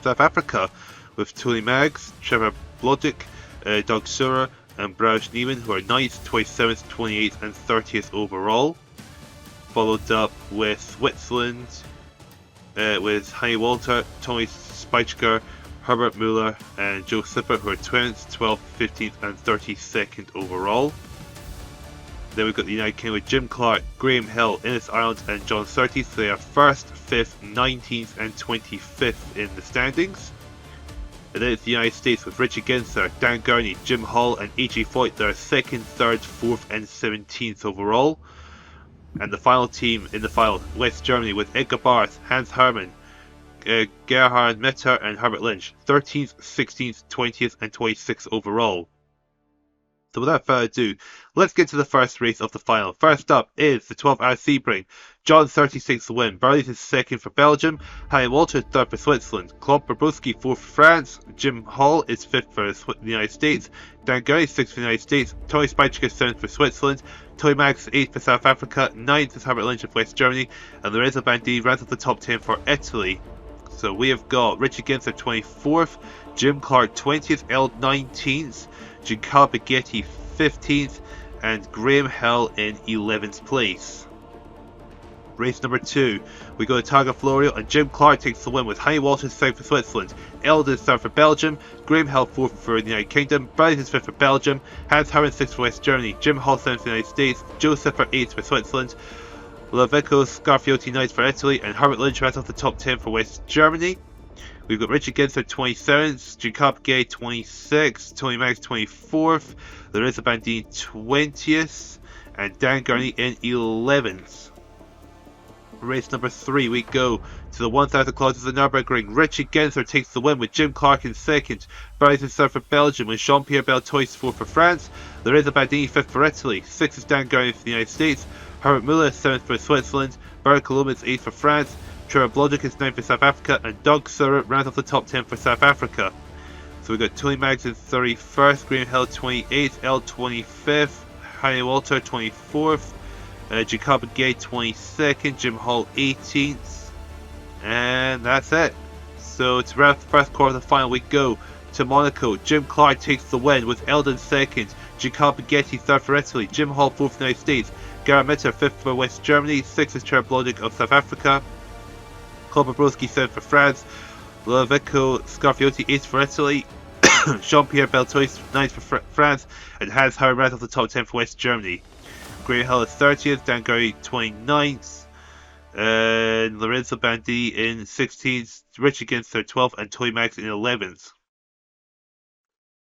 South Africa with Tony Maggs, Trevor Blodgett, Doug Surer and Brush Neiman, who are 9th, 27th, 28th and 30th overall. Followed up with Switzerland with Hani Walter, Tommy Spychika, Herbert Muller and Joe Sipper, who are 20th, 12th, 15th and 32nd overall. Then we've got the United Kingdom with Jim Clark, Graham Hill, Innes Ireland and John Surtees. So they are 1st, 5th, 19th and 25th in the standings. And then it's the United States with Richie Ginther, Dan Gurney, Jim Hall and A.J. Foyt. They are 2nd, 3rd, 4th and 17th overall. And the final team in the final, West Germany with Edgar Barth, Hans Hermann, Gerhard Mitter and Herbert Lynch, 13th, 16th, 20th and 26th overall. So without further ado, let's get to the first race of the final. First up is the 12-hour Sebring. John 36th to win. Burleys is 2nd for Belgium. Hani Walter 3rd for Switzerland. Claude Bobrowski 4th for France. Jim Hall is 5th for the United States. Dan Gurney 6th for the United States. Tommy Spychika 7th for Switzerland. Tony Maggs 8th for South Africa. 9th is Herbert Lynch of West Germany. And Lorenzo Bandini rounds up the top 10 for Italy. So we have got Richie Ginther 24th. Jim Clark 20th. Eld 19th. Giancarlo Baghetti 15th and Graham Hill in 11th place. Race number 2, we go to Targa Florio and Jim Clark takes the win with Hani Walter 2nd for Switzerland, Eld is 3rd for Belgium, Graham Hill 4th for the United Kingdom, Burleys is 5th for Belgium, Hans Hermann 6th for West Germany, Jim Hall 7th for the United States, Joe Sipper 8th for Switzerland, Lovico Scarfiotti 9th for Italy and Herbert Lynch rounds off the top 10 for West Germany. We've got Richie Ginther 27th, Giancarlo Baghetti 26th, Tony Maggs 24th, Lorenzo Bandini 20th, and Dan Gurney in 11th. Race number 3, we go to the 1,000 kilometers of the Nürburgring. Richie Ginther takes the win with Jim Clark in 2nd, Burleys in 3rd for Belgium with Jean-Pierre Beltois 4th for France, Lorenzo Bandini 5th for Italy, 6th is Dan Gurney for the United States, Herbert Muller 7th for Switzerland, Bernard Colombe is 8th for France, Trevor Blodgett is 9th for South Africa, and Doug Surer rounds off the top 10 for South Africa. So we've got Tony Maggs in 31st, Graham Hill 28th, Eld 25th, Hani Walter 24th, Giancarlo Baghetti 22nd, Jim Hall 18th, And that's it. So to wrap the first quarter of the final, we go to Monaco. Jim Clark takes the win with Eldon second, Giancarlo Baghetti third for Italy, Jim Hall fourth for the United States, Gerhard Mitter fifth for West Germany, sixth is Trevor Blodek of South Africa, Claude Bobrovsky seventh for France, Ludovico Scarfiotti eighth for Italy, Jean-Pierre Beltois ninth for France, and Hans Howard rounds off the top 10 for West Germany. Graham Hill is 30th, Dan Gurry 29th, and Lorenzo Bandini in 16th, Richie Ginster 12th, and Toy Max in 11th.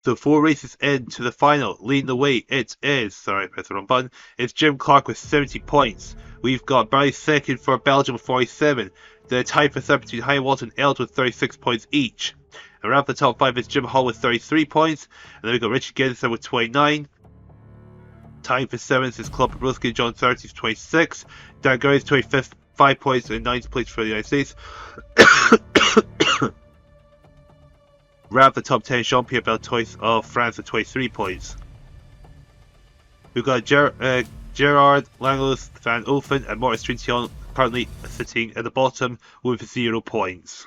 So 4 races into the final, leading the way, it's Jim Clark with 70 points. We've got Barry second for Belgium with 47, the tie for third between Hein Walter and Eld with 36 points each. Around the top 5 is Jim Hall with 33 points, and then we've got Richie Ginster with 29. Tying for 7th is Claude Bobrovsky and John 30 with 26. Dan Gurry is 25th, 5 points, and 9th place for the United States. Round the top 10, Jean-Pierre Beltois of France with 23 points. We've got Gerard Langlos, Van Olfen, and Maurice Trintignant currently sitting at the bottom with 0 points.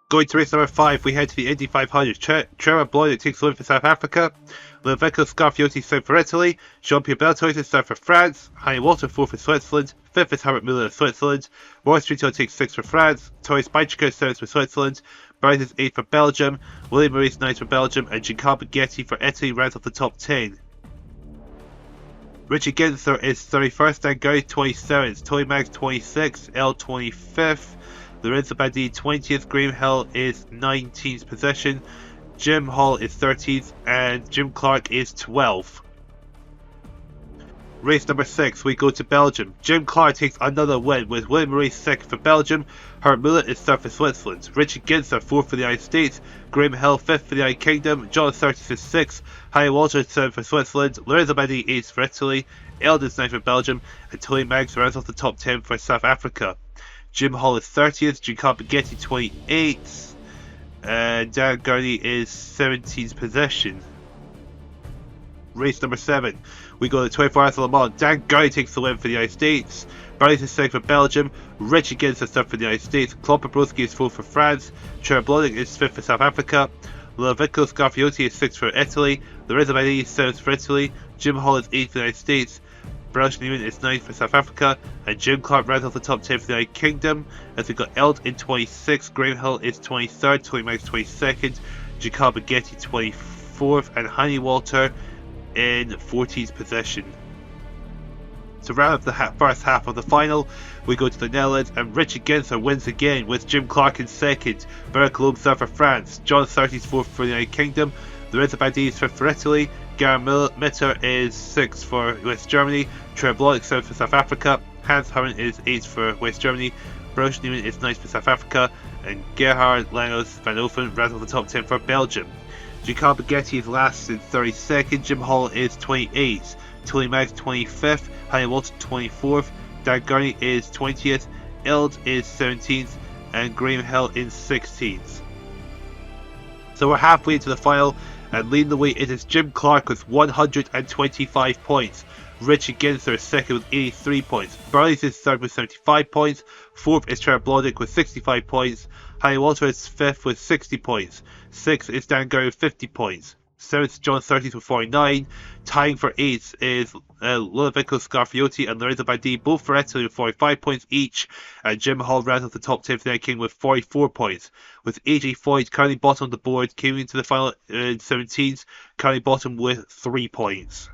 Going to race number 5, we head to the Indy 500. Trevor Blodek takes the win for South Africa. Ludovico Scarfiotti is third for Italy. Jean-Pierre Beltois is third for France. Hein Walter fourth for Switzerland. Fifth is Herbert Muller of Switzerland. Maurice Trintignant takes 6th for France. Toys Bajka is 7th for Switzerland. Bright is 8th for Belgium. William Maurice 9th for Belgium. And Giancarlo Baghetti for Italy rounds off the top 10. Richie Ginster is 31st. Dan Gurry 27th. Toy Mags 26th. L 25th. Lorenzo Bandini 20th, Graham Hill is 19th position, Jim Hall is 13th, and Jim Clark is 12th. Race number 6, we go to Belgium. Jim Clark takes another win with William Maurice 2nd for Belgium, Herbert Muller is 3rd for Switzerland, Richard Ginster 4th for the United States, Graham Hill 5th for the United Kingdom, John 30th is 6th, Hein Walter 7th for Switzerland, Lorenzo Bandini 8th for Italy, Eldon 9th for Belgium, and Tony Maggs rounds off the top 10 for South Africa. Jim Hall is 30th, Giancarlo Baghetti 28th, and Dan Gurry is 17th position. Race number 7, we go to 24 Hours of Le Mans. Dan Gurry takes the win for the United States, Barry is 2nd for Belgium, Richie Ginster is 3rd for the United States, Claude Bobrovsky is 4th for France, Trevor Blodek is 5th for South Africa, Ludovico Scarfiotti is 6th for Italy, Lorenzo Bandini is 7th for Italy, Jim Hall is 8th for the United States, Bruce Newman is 9th for South Africa, and Jim Clark rounds off the top 10 for the United Kingdom, as we've got Eld in 26th, Graham Hill is 23rd, Tony Mags 22nd, Giancarlo Baghetti 24th, and Hein Walter in 14th position. To round up the first half of the final, we go to the Netherlands, and Richard Ginster wins again with Jim Clark in 2nd, Beric Loeb 3rd for France, John 30 is 4th for the United Kingdom, Lorenzo Bandini is 5th for Italy, Gerhard Mitter is 6th for West Germany, Trevor Blodek 7th for South Africa, Hans Howard is 8th for West Germany, Bruce Newman is 9th for South Africa, and Gerhard Langos Van Olfen rounds off the top 10 for Belgium. Giancarlo Baghetti is last in 32nd, Jim Hall is 28th, Tony Maggs 25th, Hein Walter 24th, Dan Gurry is 20th, Eld is 17th, and Graham Hill in 16th. So we're halfway into the final, and leading the way it is Jim Clark with 125 points. Richard Ginster is 2nd with 83 points. Burleys is 3rd with 75 points. 4th is Trevor Blodek with 65 points. Hein Walter is 5th with 60 points. 6th is Dan Gurry with 50 points. 7th is John 30th with 49. Tying for 8th is Ludovico Scarfiotti and Lorenzo Bandini, both for Italy with 45 points each. And Jim Hall rounds off the top 10 for the United Kingdom with 44 points. With AJ Foyt currently bottom of the board, came into the final in 17th, currently bottom with 3 points.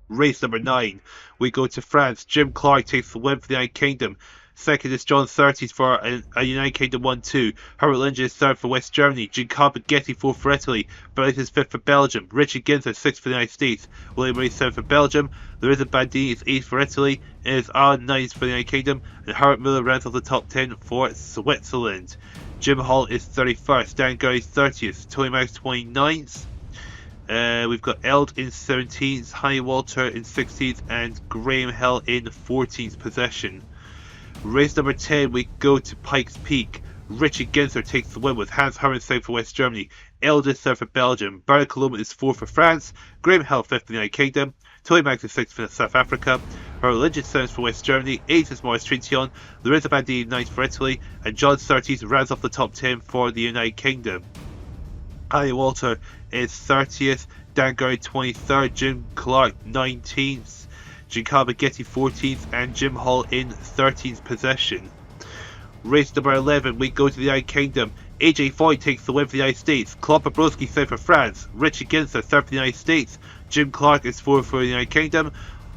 Race number 9, we go to France. Jim Clark takes the win for the United Kingdom. 2nd is John 30 for a United Kingdom 1-2. Herbert Lynch is 3rd for West Germany. Giancarlo Baghetti 4th for Italy. Burleys is 5th for Belgium. Richard Ginster 6th for the United States. William Maurice 7th for Belgium. Lorenzo Bandini is 8th for Italy. It is Alan 9th for the United Kingdom. And Herbert Muller rounds off the top 10 for Switzerland. Jim Hall is 31st. Dan Gurry is 30th. Tony Maggs 29th. We've got Eld in 17th. Hein Walter in 16th. And Graham Hill in 14th position. Race number 10, we go to Pikes Peak. Richard Ginster takes the win with Hans Hermann 2nd for West Germany. Eld is 3rd for Belgium. Barry Coloma is 4th for France. Graham Hill 5th for the United Kingdom. Tony Mags is 6th for South Africa. Her Legend 7th for West Germany, 8th is Maurice Trintignant, Lorenzo Bandini 9th for Italy, and John Surtees rounds off the top 10 for the United Kingdom. Harry Walter is 30th, Dan Gurney 23rd, Jim Clark 19th, Giancarlo Baghetti 14th, and Jim Hall in 13th position. Race number 11, we go to the United Kingdom. AJ Foyt takes the win for the United States. Claude Bobrovsky 3rd for France. Richie Ginter 3rd for the United States. Jim Clark is 4th for the United Kingdom.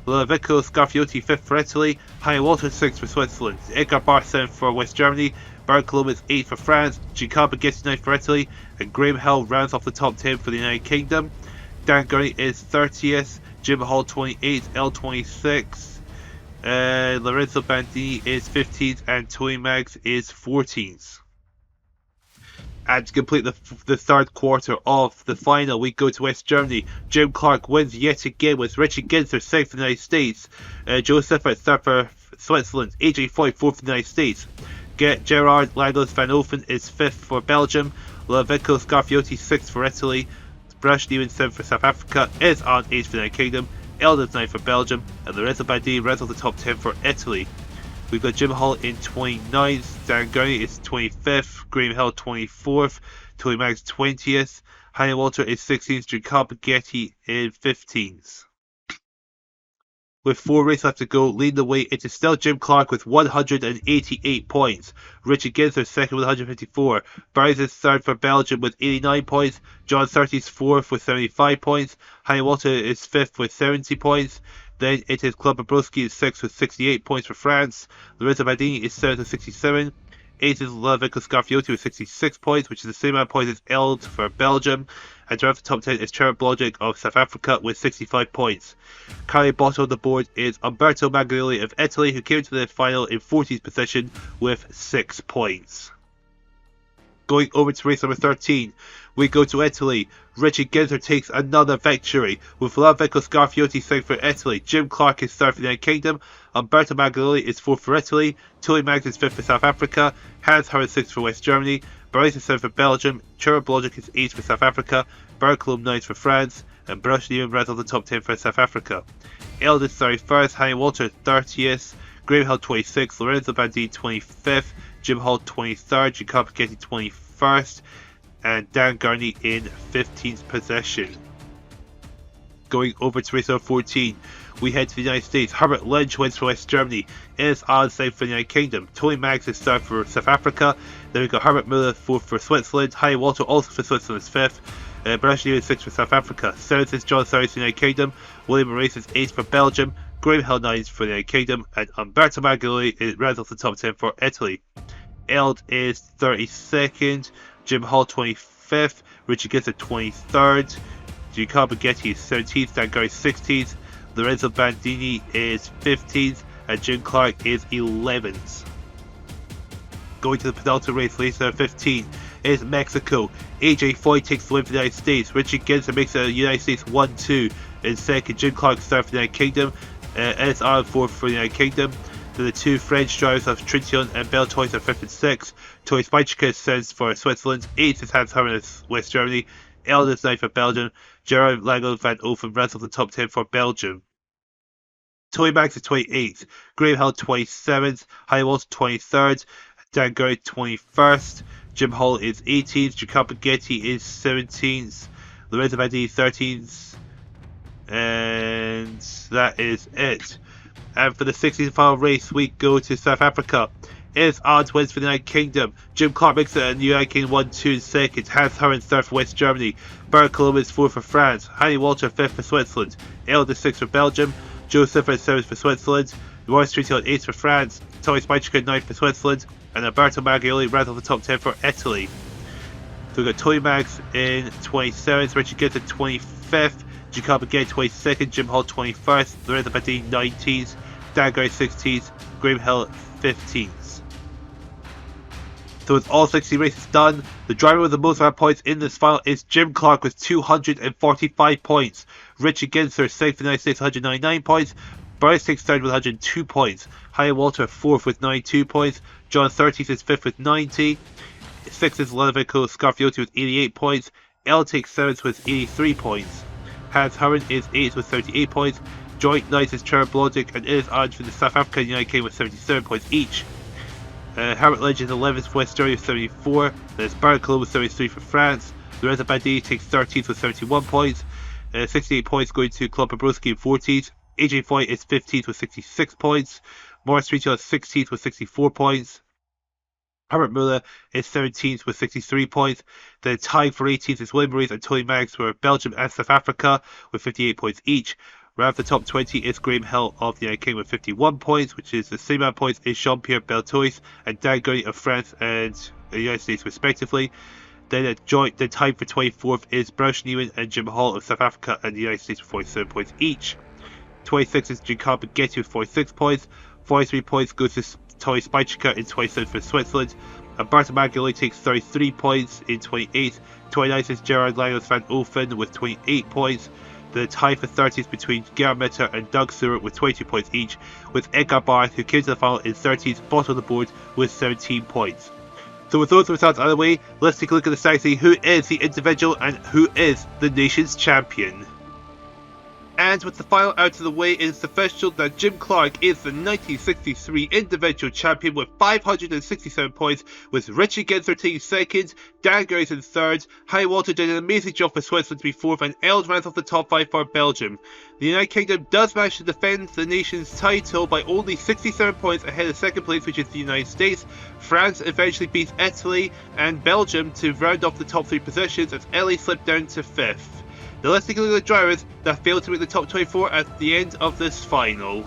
Ludovico Scarfiotti 5th for Italy. Harry Walter 6th for Switzerland. Edgar Barr 7th for West Germany. Bernard Colomb is 8th for France. Giancarlo Baghetti 9th for Italy. And Graham Hill rounds off the top 10 for the United Kingdom. Dan Gurney is 30th. Jim Hall 28th. L 26th. Lorenzo Bandini is 15th and Tony Maggs is 14th. And to complete the third quarter of the final, we go to West Germany. Jim Clark wins yet again with Richie Ginter 6th for the United States. Joe Siffert 3rd for Switzerland. AJ Foyt 4th for the United States. Gerard Lagos Van Ofen is 5th for Belgium. Ludovico Scarfiotti 6th for Italy. Brush Newman 7th for South Africa. Is on 8th for the United Kingdom. Elders 9th for Belgium, and Lorenzo Bandini rounds off the top 10 for Italy. We've got Jim Hall in 29th, Dan Gurney is 25th, Graham Hill 24th, Tony Maggs 20th, Harry Walter is 16th, Giancarlo Baghetti in 15th. With 4 races left to go, leading the way, it is still Jim Clark with 188 points. Richie Ginter 2nd with 154. Barnes is 3rd for Belgium with 89 points. John Surtees 4th with 75 points. Harry Walter is 5th with 70 points. Then it is Claude Bobrovsky is 6th with 68 points for France. Lorenzo Bandini is 7th with 67. 8th is Ludovico Scarfiotti with 66 points, which is the same amount of points as Eld for Belgium. And around the top 10 is Trevor Blodgett of South Africa with 65 points. Currently bottom of the board is Umberto Maglioli of Italy, who came to the final in 14th position with 6 points. Going over to race number 13, we go to Italy. Richie Ginter takes another victory with Ludovico Scarfiotti 2nd for Italy. Jim Clark is 3rd for the United Kingdom. Umberto Maglioli is 4th for Italy. Tony Maggs is 5th for South Africa. Hans Howard 6th for West Germany. Barnes is 7th for Belgium. Trevor Blodgett is 8th for South Africa. Bernard Colomb 9th for France. And Brush Newman rounds off the top 10 for South Africa. Eld is 31st. Harry Walter 30th. Graham Hill 26th. Lorenzo Bandini 25th. Jim Hall 23rd. Giancarlo Baghetti 21st. And Dan Gurney in 15th position. Going over to race number 14, we head to the United States. Herbert Lynch wins for West Germany. Innes Allen 2nd for the United Kingdom. Tony Maggs is 3rd for South Africa. Then we've got Herbert Muller 4th for Switzerland. Harry Walter also for Switzerland is 5th. Bernard Newman 6th for South Africa. 7th is John Surtees for the United Kingdom. William Moraes is 8th for Belgium. Graham Hill 9th for the United Kingdom. And Umberto Maglioli rounds off the top 10 for Italy. Eld is 32nd. Jim Hall 25th. Richie Ginter 23rd. Giancarlo Baghetti is 17th. Dan Gurney 16th. Lorenzo Bandini is 15th. And Jim Clark is 11th. Going to the penultimate race, race number 15, is Mexico. AJ Foyt takes the win for the United States. Richie Ginter makes the United States 1-2 in second. Jim Clark 3rd for the United Kingdom. Innes Allen 4th for the United Kingdom. Then the 2 French drivers of Trintignant and Beltois are 5th and 6th. Tori Spijker is 7th for Switzerland. 8th is Hans Hermann of West Germany. Eld is 9th for Belgium. Gerard Lagos Van Ofen rounds off the top 10 for Belgium. Tony Maggs is 28th. Graham Hill 27th. Harry Walter 23rd. Dan Gurney 21st. Jim Hall is 18th. Giancarlo Baghetti is 17th. Lorenzo Bandini 13th. And that is it. And for the 16th final race, we go to South Africa. Innes Allen wins for the United Kingdom. Jim Clark makes it in the United Kingdom 1-2 in second. Hans Hermann 3rd for West Germany. Bernard Colomb is 4th for France. Harry Walter 5th for Switzerland. Eld is 6th for Belgium. Joe Siffert is 7th for Switzerland. Maurice Trintignant 8th for France. Tori Spijker 9th for Switzerland. And Umberto Maglioli rounds off the top 10 for Italy. So we've got Tony Maggs in 27th. Richie Ginter 25th. Giancarlo Baghetti 22nd. Jim Hall 21st. Lorenzo Bandini 19th. Dan Gurney 16th. Graham Hill 15th. So with all 60 races done, the driver with the most amount of points in this final is Jim Clark with 245 points. Richie Ginter 6th for the United States, 199 points. Barnes takes 3rd with 102 points. Harry Walter 4th with 92 points. John Surtees is 5th with 90. 6th is Ludovico Scarfiotti with 88 points. Eld takes 7th with 83 points. Hans Hermann is 8th with 38 points. Joint ninth is Trevor Blodgett and Innes Ireland for the South Africa and United Kingdom with 77 points each. Herbert Legend 11th, West Sterling with 74. There's Baron Cologne with 73 for France. Lorenzo Bandini takes 13th with 71 points. 68 points going to Claude Bobrovsky in 14th. AJ Foyt is 15th with 66 points. Maurice Richel is 16th with 64 points. Herbert Muller is 17th with 63 points. Then tied for 18th is William Maurice and Tony Manx for Belgium and South Africa with 58 points each. Round the top 20 is Graham Hill of the United Kingdom with 51 points, which is the same amount of points as Jean-Pierre Beltois and Dan Gurney of France and the United States respectively. Then tied for 24th is Bruce Neiman and Jim Hall of South Africa and the United States with 47 points each. 26th is Giancarlo Baghetti with 46 points. 43 points goes to Tommy Spychika in 27th for Switzerland. Alberto Maglioli takes 33 points in 28th. 29th is Gerard Lagos van Ofen with 28 points. The tie for 30th between Gerard Mitter and Doug Stewart with 22 points each, with Edgar Barth, who came to the final in 30th, bottom of the board with 17 points. So with those results out of the way, let's take a look at the side and see who is the individual and who is the nation's champion. And with the final out of the way, it's official that Jim Clark is the 1963 individual champion with 567 points, with Richie Ginter taking second, Dan Gurney in third, Harry Walter did an amazing job for Switzerland to be fourth, and Eld rounds off the top 5 for Belgium. The United Kingdom does manage to defend the nation's title by only 67 points ahead of second place, which is the United States. France eventually beats Italy and Belgium to round off the top 3 positions as Italy slipped down to 5th. Now let's take a look at the drivers that failed to make the top 24 at the end of this final.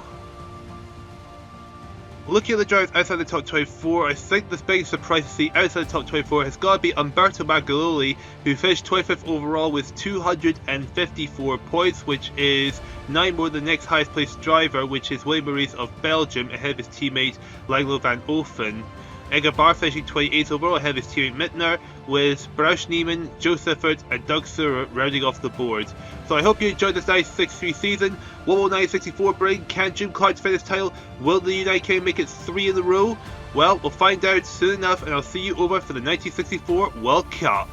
Looking at the drivers outside the top 24, I think the biggest surprise to see outside the top 24 has got to be Umberto Maglioli, who finished 25th overall with 254 points, which is 9 more than the next highest placed driver, which is William Maurice of Belgium, ahead of his teammate Langlo van Ofen. Edgar Barth finishing 28th overall ahead of his teammate Mittner, with Bruce Neiman, Joe Siffert and Doug Stewart rounding off the board. So I hope you enjoyed this 1963 season. What will 1964 bring? Can Jim Clark defend his title? Will the United Kingdom make it 3 in a row? Well, we'll find out soon enough, and I'll see you over for the 1964 World Cup.